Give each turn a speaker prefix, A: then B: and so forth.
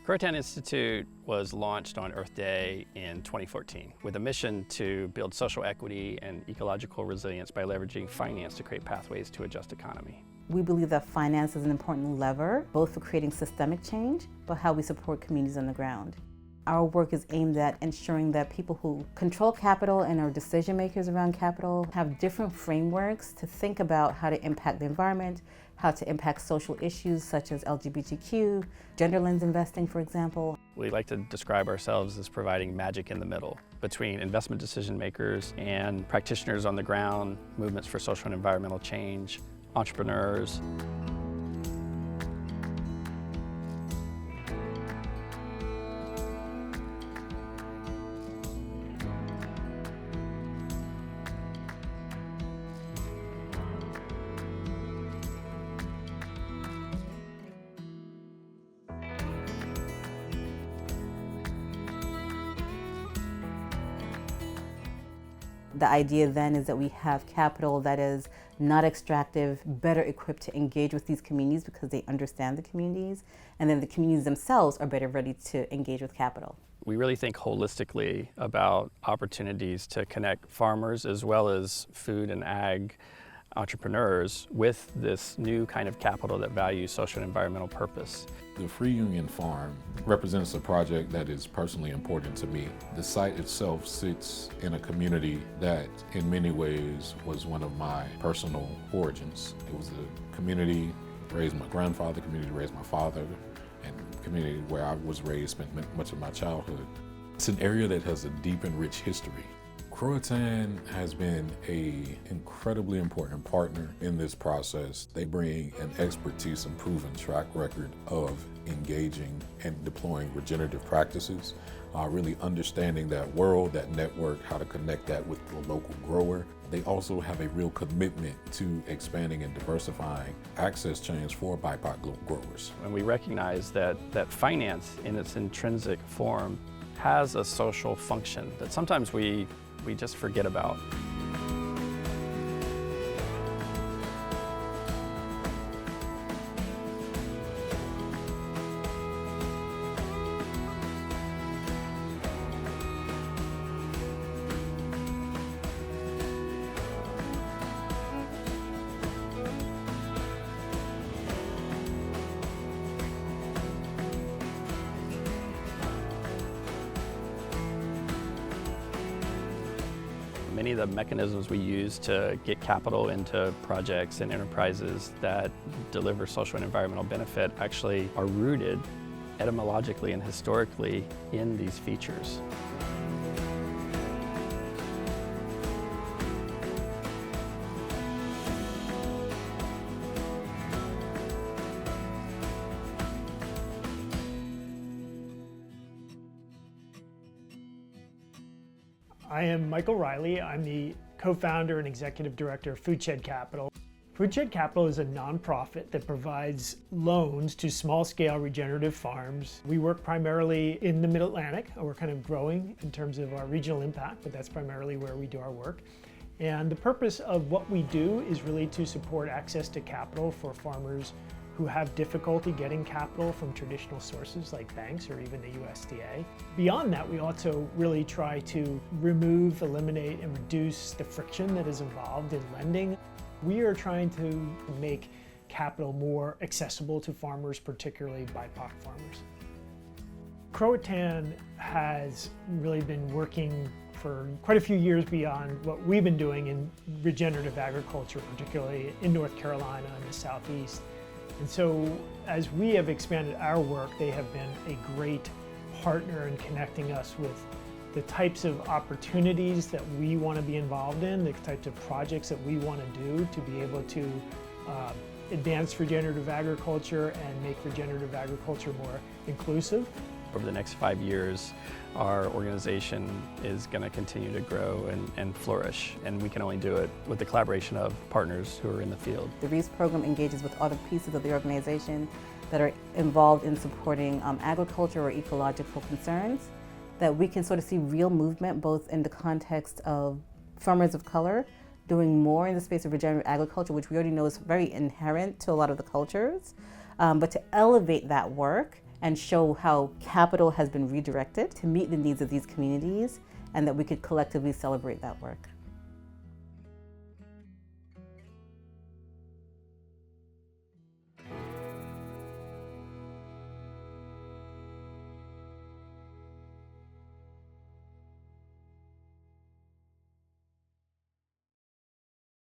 A: Croatan Institute was launched on Earth Day in 2014 with a mission to build social equity and ecological resilience by leveraging finance to create pathways to a just economy.
B: We believe that finance is an important lever, both for creating systemic change, but how we support communities on the ground. Our work is aimed at ensuring that people who control capital and are decision makers around capital have different frameworks to think about how to impact the environment, how to impact social issues such as LGBTQ, gender lens investing, for example.
A: We like to describe ourselves as providing magic in the middle between investment decision makers and practitioners on the ground, movements for social and environmental change, entrepreneurs.
B: The idea then is that we have capital that is not extractive, better equipped to engage with these communities because they understand the communities, and then the communities themselves are better ready to engage with capital.
A: We really think holistically about opportunities to connect farmers as well as food and ag entrepreneurs with this new kind of capital that values social and environmental purpose.
C: The Free Union Farm represents a project that is personally important to me. The site itself sits in a community that in many ways was one of my personal origins. It was a community that raised my grandfather, community that raised my father, and community where I was raised, spent much of my childhood. It's an area that has a deep and rich history. Croatan has been an incredibly important partner in this process. They bring an expertise and proven track record of engaging and deploying regenerative practices, really understanding that world, that network, how to connect that with the local grower. They also have a real commitment to expanding and diversifying access chains for BIPOC growers.
A: And we recognize that finance in its intrinsic form has a social function that sometimes we just forget about. Many of the mechanisms we use to get capital into projects and enterprises that deliver social and environmental benefit actually are rooted etymologically and historically in these features.
D: I am Michael Riley. I'm the co-founder and executive director of Foodshed Capital. Foodshed Capital is a nonprofit that provides loans to small-scale regenerative farms. We work primarily in the Mid-Atlantic. We're kind of growing in terms of our regional impact, but that's primarily where we do our work. And the purpose of what we do is really to support access to capital for farmers who have difficulty getting capital from traditional sources like banks or even the USDA. Beyond that, we also really try to remove, eliminate, and reduce the friction that is involved in lending. We are trying to make capital more accessible to farmers, particularly BIPOC farmers. Croatan has really been working for quite a few years beyond what we've been doing in regenerative agriculture, particularly in North Carolina and the Southeast. And so as we have expanded our work, they have been a great partner in connecting us with the types of opportunities that we want to be involved in, the types of projects that we want to do to be able to advance regenerative agriculture and make regenerative agriculture more inclusive.
A: Over the next 5 years, our organization is going to continue to grow and flourish, and we can only do it with the collaboration of partners who are in the field.
B: The REES program engages with other pieces of the organization that are involved in supporting agriculture or ecological concerns, that we can sort of see real movement both in the context of farmers of color doing more in the space of regenerative agriculture, which we already know is very inherent to a lot of the cultures, but to elevate that work and show how capital has been redirected to meet the needs of these communities and that we could collectively celebrate that work.